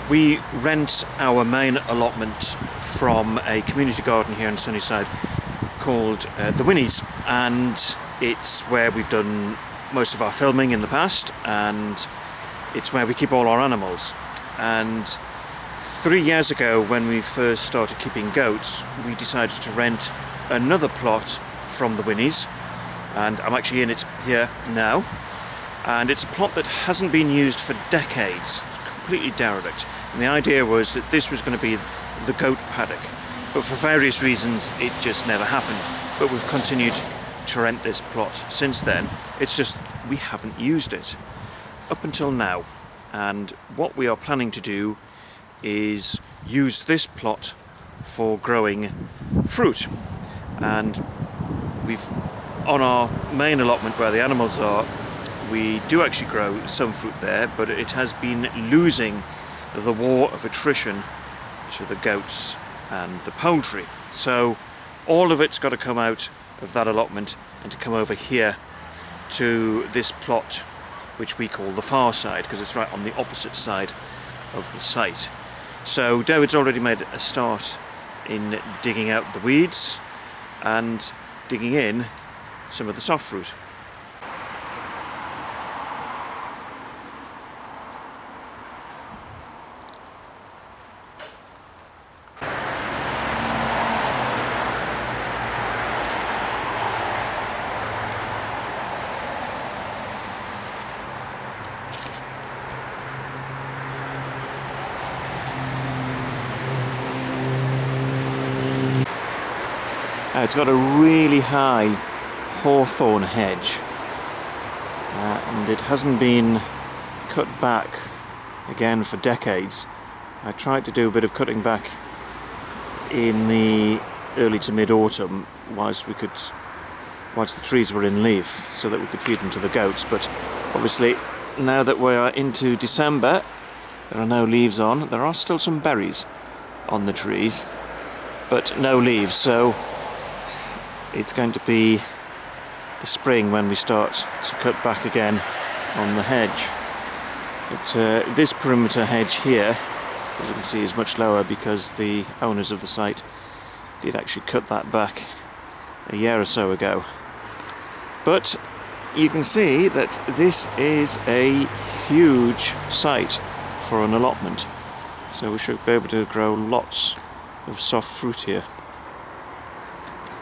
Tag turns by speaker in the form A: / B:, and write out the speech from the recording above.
A: We rent our main allotment from a community garden here in Sunnyside called the Winnies, and it's where we've done most of our filming in the past, and it's where we keep all our animals. And 3 years ago, when we first started keeping goats, we decided to rent another plot from the Winnies, and I'm actually in it here now. And it's a plot that hasn't been used for decades. It's completely derelict. And the idea was that this was going to be the goat paddock. But for various reasons, it just never happened. But we've continued to rent this plot since then. It's just we haven't used it up until now. And what we are planning to do is use this plot for growing fruit. And on our main allotment where the animals are, we do actually grow some fruit there, but it has been losing the war of attrition to the goats and the poultry. So all of it's got to come out of that allotment and to come over here to this plot, which we call the far side, because it's right on the opposite side of the site. So David's already made a start in digging out the weeds and digging in some of the soft fruit. It's got a really high hawthorn hedge, and it hasn't been cut back again for decades. I tried to do a bit of cutting back in the early to mid-autumn whilst the trees were in leaf, so that we could feed them to the goats, but obviously now that we are into December, there are no leaves on. There are still some berries on the trees, but no leaves, so it's going to be the spring when we start to cut back again on the hedge. But this perimeter hedge here, as you can see, is much lower because the owners of the site did actually cut that back a year or so ago. But you can see that this is a huge site for an allotment, so we should be able to grow lots of soft fruit here.